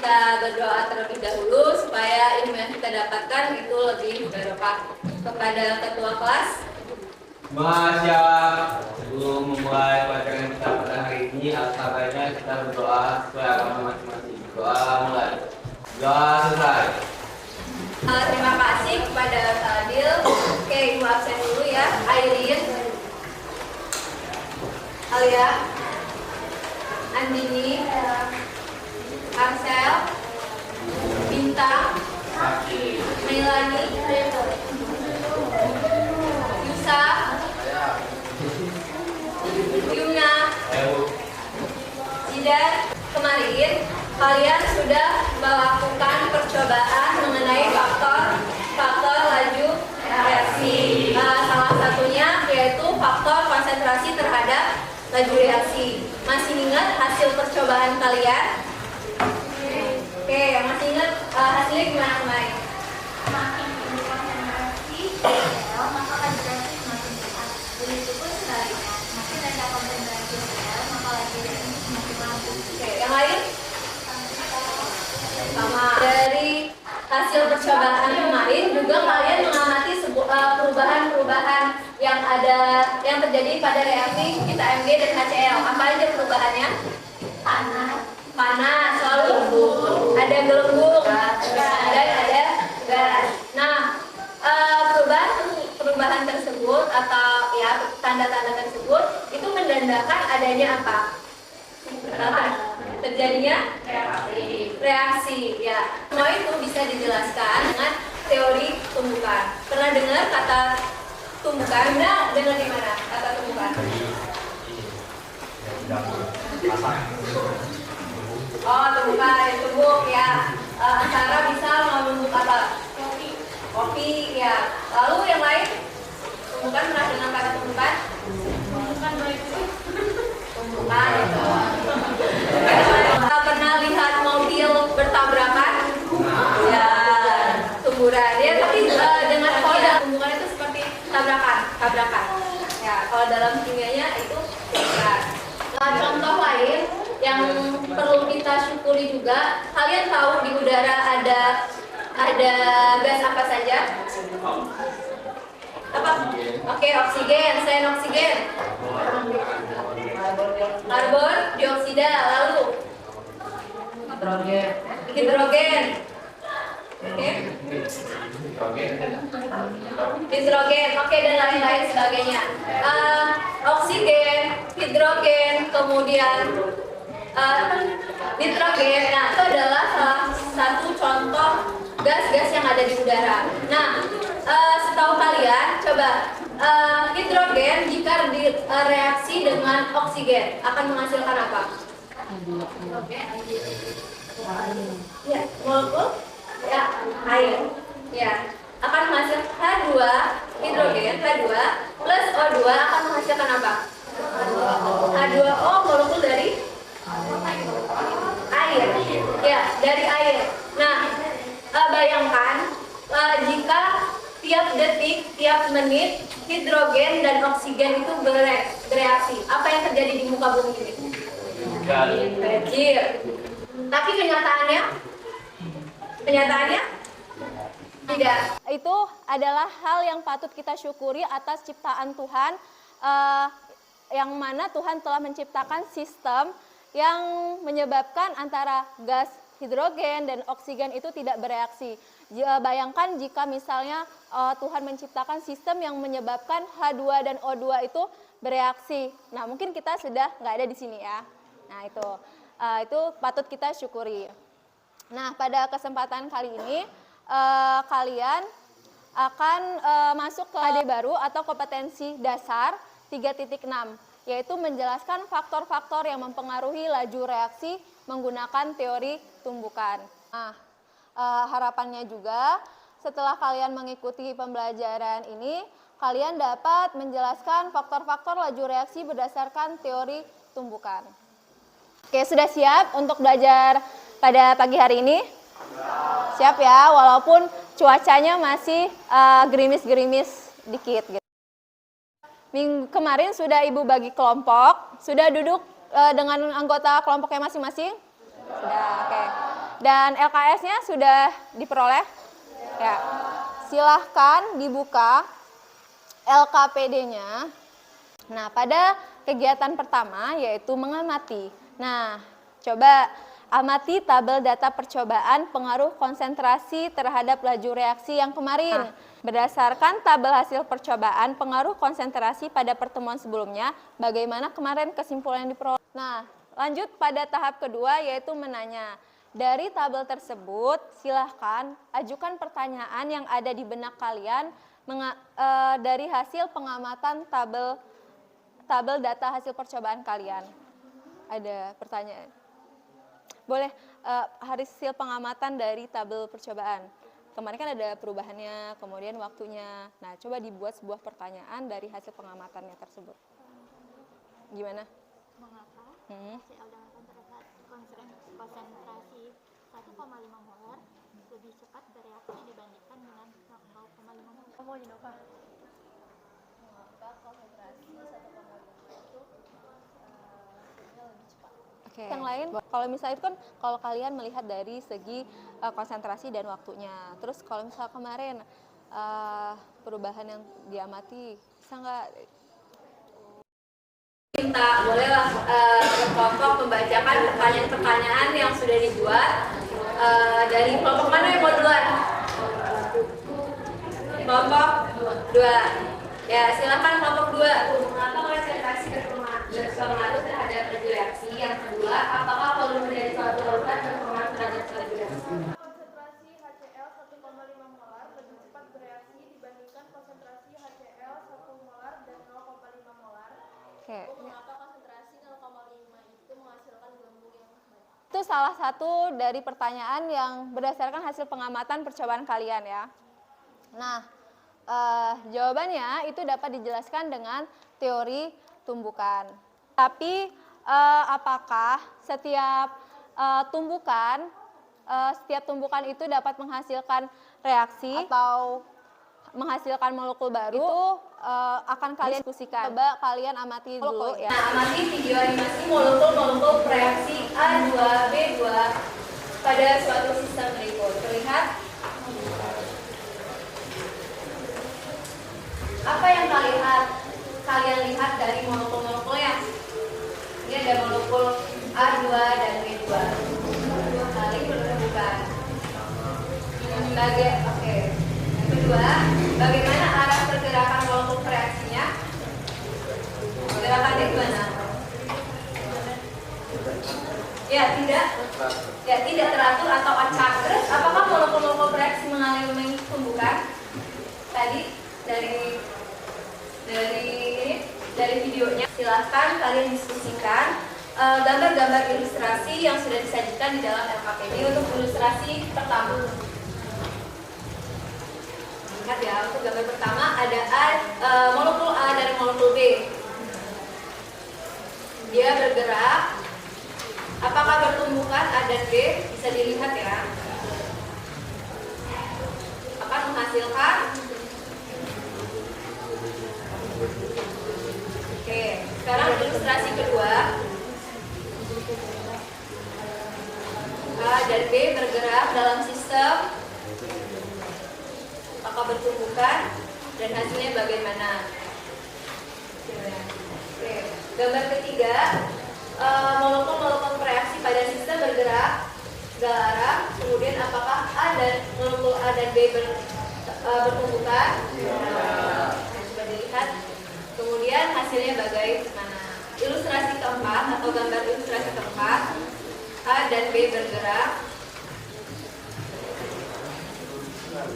kita berdoa terlebih dahulu supaya ilmu yang kita dapatkan itu lebih barokah. Kepada ketua kelas. Masyaallah, sebelum memulai pelajaran kita pada hari ini, alhamdulillah kita berdoa sesuai agama masing-masing. Doa mulai. Doa selesai. Terima kasih kepada Fadil. Oke, ibu absen dulu ya. Airin, Alia, Andini, Marcel, Bintang, Melani, Yusa, Yuna, Zidan. Kemarin kalian sudah melakukan percobaan mengenai faktor laju reaksi. Salah satunya yaitu faktor konsentrasi terhadap laju reaksi. Masih ingat hasil percobaan kalian? Oke, masih ingat hasilnya gimana kemarin? Semakin tinggi konsentrasi sel, maka laju reaksi semakin cepat. Begitu pun sebaliknya, semakin rendah konsentrasi sel, maka laju reaksi semakin lambat. Oke, yang lain? Sama. Dari hasil percobaan kemarin juga kalian mengamati perubahan-perubahan yang terjadi pada reaksi kita MG dan HCl. Apa aja perubahannya? Panas, lalu ada gelembung, dan ada gas. Nah, perubahan tersebut atau ya tanda-tanda tersebut itu menandakan adanya apa? Terjadinya reaksi ya. Semua itu bisa dijelaskan dengan teori tumbukan. Pernah dengar kata tumbukan? Dengar di mana kata tumbukan? Oh, tumbukan, tumbuk ya. Antara bisa membentuk apa? Kopi ya. Lalu yang lain? Tumbukan, pernah dengar kata tumbukan? Tumbukan itu. Pernah lihat mobil bertabrakan? Ya, tumburan. Ya, tapi dengan kalau tumbukan itu seperti tabrakan. Ya, kalau dalam kimianya itu tumbukan. Contoh lain yang perlu kita syukuri juga, kalian tahu di udara ada gas apa saja? Apa? Oke, oksigen, selain oksigen. Karbon dioksida, lalu hidrogen. Oke. Hidrogen, oke, dan lain-lain sebagainya. Oksigen, hidrogen, kemudian nitrogen. Nah, itu adalah salah satu contoh gas-gas yang ada di udara. Nah, setahu kalian, coba hidrogen jika direaksi dengan oksigen akan menghasilkan apa? Ya, molekul ya air. Ya, akan menghasilkan H2 hidrogen, H2 plus O2 akan menghasilkan apa? H2O, molekul dari air. Ya, dari air. Nah, bayangkan jika tiap detik, tiap menit hidrogen dan oksigen itu bereaksi. Apa yang terjadi di muka bumi ini? Banjir. Tapi kenyataannya tidak. Itu adalah hal yang patut kita syukuri atas ciptaan Tuhan, yang mana Tuhan telah menciptakan sistem yang menyebabkan antara gas hidrogen dan oksigen itu tidak bereaksi. Bayangkan jika misalnya Tuhan menciptakan sistem yang menyebabkan H2 dan O2 itu bereaksi. Nah, mungkin kita sudah nggak ada di sini ya. Nah, itu patut kita syukuri. Nah, pada kesempatan kali ini kalian akan masuk ke AD baru atau kompetensi dasar 3.6, yaitu menjelaskan faktor-faktor yang mempengaruhi laju reaksi menggunakan teori tumbukan. Nah, harapannya juga setelah kalian mengikuti pembelajaran ini, kalian dapat menjelaskan faktor-faktor laju reaksi berdasarkan teori tumbukan. Oke, sudah siap untuk belajar pada pagi hari ini? Siap ya, walaupun cuacanya masih gerimis-gerimis dikit gitu. Minggu kemarin sudah Ibu bagi kelompok, sudah duduk dengan anggota kelompoknya masing-masing? Sudah, oke. Dan LKS-nya sudah diperoleh? Ya. Silahkan dibuka LKPD-nya. Nah, pada kegiatan pertama yaitu mengamati. Nah, coba amati tabel data percobaan pengaruh konsentrasi terhadap laju reaksi yang kemarin. Berdasarkan tabel hasil percobaan pengaruh konsentrasi pada pertemuan sebelumnya, bagaimana kemarin kesimpulan yang diperoleh? Nah, lanjut pada tahap kedua yaitu menanya. Dari tabel tersebut, silahkan ajukan pertanyaan yang ada di benak kalian dari hasil pengamatan tabel data hasil percobaan kalian. Ada pertanyaan? Boleh hasil pengamatan dari tabel percobaan. Kemarin kan ada perubahannya, kemudian waktunya. Nah, coba dibuat sebuah pertanyaan dari hasil pengamatannya tersebut. Gimana? Mengapa HCl dengan konsentrasi 1,5 molar lebih cepat bereaksi dibandingkan dengan 0,5 molar? Oke. Yang lain, kalau misalnya itu kan kalau kalian melihat dari segi konsentrasi dan waktunya. Terus kalau misalnya kemarin perubahan yang diamati, bisa nggak? Minta bolehlah kelompok membacakan pertanyaan-pertanyaan yang sudah dibuat dari kelompok mana yang mau duluan? Kelompok 2. Ya, silakan kelompok 2. Mengapa konsentrasi berpengaruh terhadap laju reaksi? Yang kedua, apakah volume dari suatu larutan berpengaruh terhadap laju reaksi? Konsentrasi HCl 1,5 molar lebih cepat bereaksi dibandingkan konsentrasi HCl 1 molar dan 0,5 molar. Oke. Mengapa konsentrasi 0,5 itu menghasilkan gelembung yang banyak? Itu salah satu dari pertanyaan yang berdasarkan hasil pengamatan percobaan kalian ya. Nah, jawabannya itu dapat dijelaskan dengan teori tumbukan. Tapi apakah setiap tumbukan itu dapat menghasilkan reaksi atau menghasilkan molekul baru? Itu akan kalian diskusikan. Coba kalian amati dulu ya. Nah, amati video animasi molekul reaksi A2B2 pada suatu sistem berikut. Terlihat apa yang kalian lihat dari molekul-molekulnya? Ini ada molekul A2 dan B2. Saling berhubungan. Oke. Yang kedua, bagaimana arah pergerakan molekul reaksinya? Gerakannya gimana? Ya tidak teratur atau acak. Terus apakah molekul reaksi mengalami tumbukan? Tadi dari videonya, silahkan kalian diskusikan gambar-gambar ilustrasi yang sudah disajikan di dalam LKPD untuk ilustrasi pertama. Lihat ya, untuk gambar pertama ada molekul A dan molekul B. Dia bergerak. Apakah bertumbukan A dan B? Bisa dilihat ya. Akan menghasilkan. Oke, sekarang ilustrasi kedua. A dan B bergerak dalam sistem. Apakah bertumbukan dan hasilnya bagaimana? Oke, gambar ketiga, molekul bereaksi pada sistem bergerak segala arah. Kemudian apakah molekul A dan B bertumbukan? Coba dilihat. Kemudian hasilnya bagaimana? Ilustrasi keempat atau gambar ilustrasi keempat, A dan B bergerak.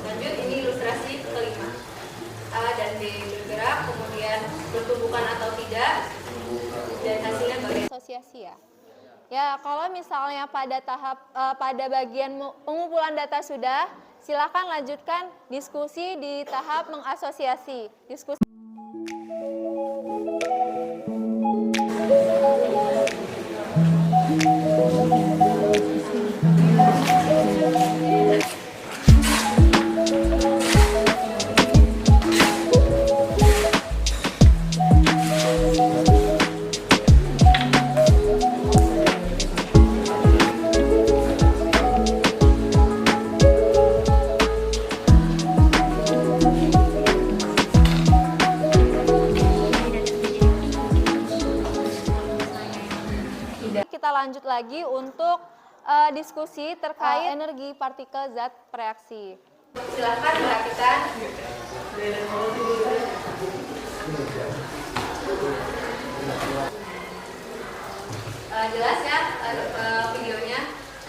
Lanjut, ini ilustrasi kelima. A dan B bergerak, kemudian bertumbukan atau tidak, dan hasilnya bagaimana? Asosiasi ya. Ya, kalau misalnya pada bagian pengumpulan data sudah, silakan lanjutkan diskusi di tahap mengasosiasi. Diskusi. lagi untuk diskusi terkait energi partikel zat bereaksi. Silakan perhatikan. Jelas ya videonya.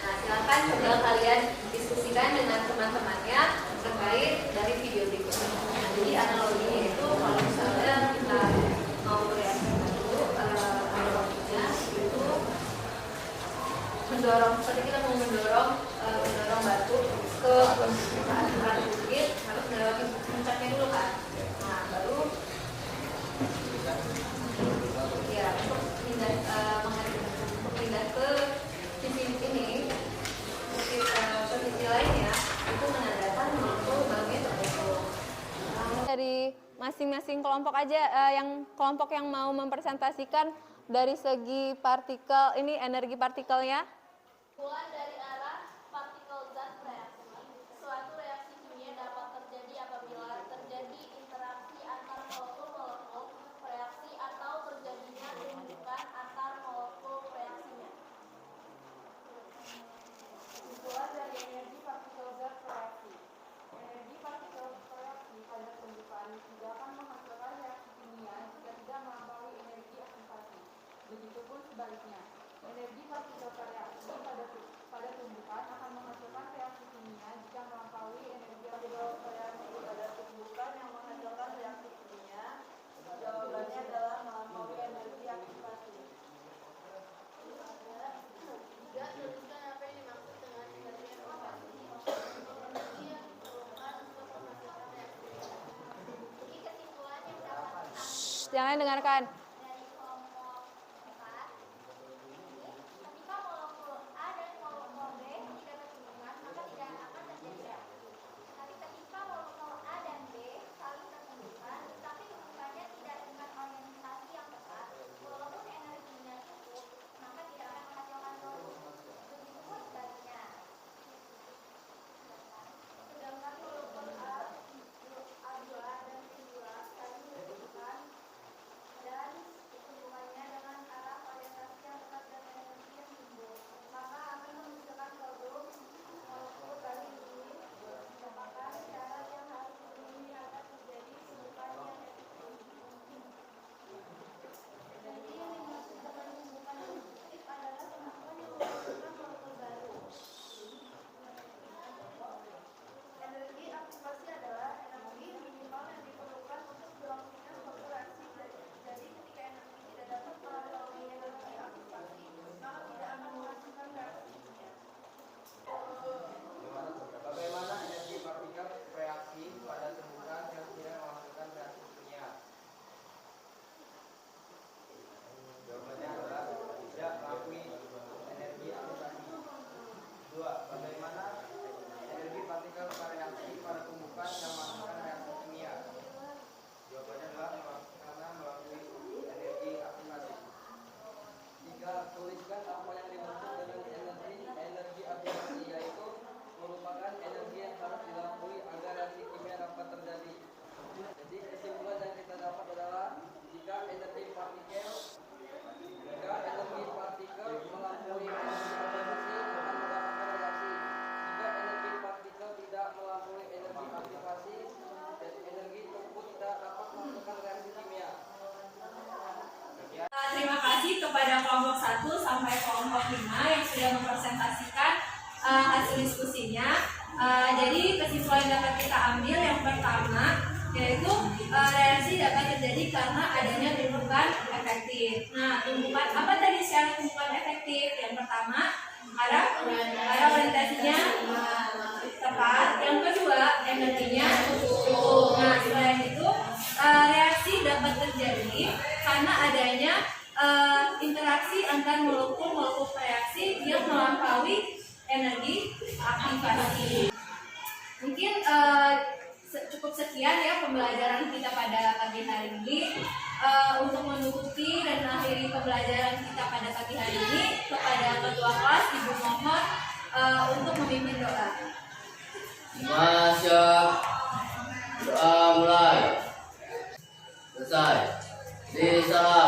Nah, silakan tinggal kalian diskusikan dengan teman-temannya terkait dari video berikutnya. Nah, jadi analoginya itu kalau misalnya kita mau bereaksi dulu, analoginya itu mendorong, seperti kita mau mendorong batu ke permukaan bukit, harus melewati puncaknya dulu kan. Nah, baru ya untuk pindah ke sisi ini, ke sisi lainnya itu menandakan molekul barunya terbentuk. Dari masing-masing kelompok aja, yang kelompok yang mau mempresentasikan dari segi partikel ini, energi partikelnya. Mulai dari arah partikel zat bereaksi. Suatu reaksi kimia dapat terjadi apabila terjadi interaksi antar molekul-molekul reaksi atau terjadinya tumbukan antar molekul reaksinya. Kesimpulan dari energi partikel zat bereaksi. Energi partikel bereaksi pada tumbukan tidak akan menghasilkan reaksi kimia jika tidak melampaui energi aktivasi. Begitupun sebaliknya. Energi partikel bereaksi pada tumbukan akan menghasilkan reaksi kimia jika melampaui energi bereaksi pada tumbukan yang menghasilkan reaksi kimia. Jawabannya adalah melampaui energi aktivasi. Tidak, jelaskan apa yang dimaksud dengan energi aktivasi. Energi yang diperlukan untuk menghasilkan reaksi kimia. Ini kesimpulan yang dapat diambil Jangan dengarkan. dari kelompok 4. Ketika molekul A dan molekul B tidak berhubungan, maka tidak akan terjadi reaksi. Tapi ketika molekul A dan B saling berhubungan, tapi hubungannya tidak dengan orientasi yang tepat, walaupun energinya cukup, maka tidak akan menghasilkan molekul. Begitupun sebaliknya. Sedangkan molekul A2 dan B2 saling berhubungan dan hubungannya dengan arah orientasi yang tepat dan energi yang timbul, maka akan menghasilkan produk molekul baru ini merupakan cara yang harus dipenuhi agar terjadi tumbukan yang efektif. Jadi yang dimaksud dengan tumbukan yang efektif adalah tumbukan yang menghasilkan molekul baru. Energi aktivasi adalah energi minimal yang diperlukan untuk berlangsungnya suatu reaksi. Jadi ketika energi tidak dapat melalui energi aktivasi, maka tidak akan menghasilkan reaksi kimia. Bagaimana energi partikel reaksi pada tumbukan yang tidak menghasilkan reaksi kimia? Jawabannya adalah tidak mengakui energi aktivasi. 2. Bagaimana energi partikel reaksi pada tumbukan yang menghasilkan reaksi kimia? Jawabannya adalah karena mengakui energi aktivasi. 3. Tuliskan apa yang dimaksud dengan energi aktivasi, yaitu merupakan energi yang harus dilampaui agar reaksi kimia dapat terjadi. Jadi kesimpulan yang kita dapat adalah jika energi partikel melampaui energi aktivasi akan mendapatkan reaksi. Jika energi partikel tidak melampaui energi aktivasi, dan energi tersebut tidak dapat menghasilkan reaksi kimia. Terima kasih kepada kelompok 1 sampai kelompok 5 yang sudah mempresentasikan hasil diskusinya. Jadi kesimpulan yang dapat kita ambil yang pertama yaitu reaksi dapat terjadi karena adanya tumbukan efektif. Nah, tumbukan apa tadi syarat tumbukan efektif? Yang pertama, arah orientasinya tepat. Yang kedua, energinya cukup. Nah, selain itu reaksi dapat terjadi karena adanya interaksi antar molekul reaksi yang melampaui energi aktivasi. Mungkin cukup sekian ya pembelajaran kita pada pagi hari ini. Untuk menutupi dan mengakhiri pembelajaran kita pada pagi hari ini, kepada ketua kelas Ibu mohon untuk memimpin doa. Masya doa mulai selesai. Di salam.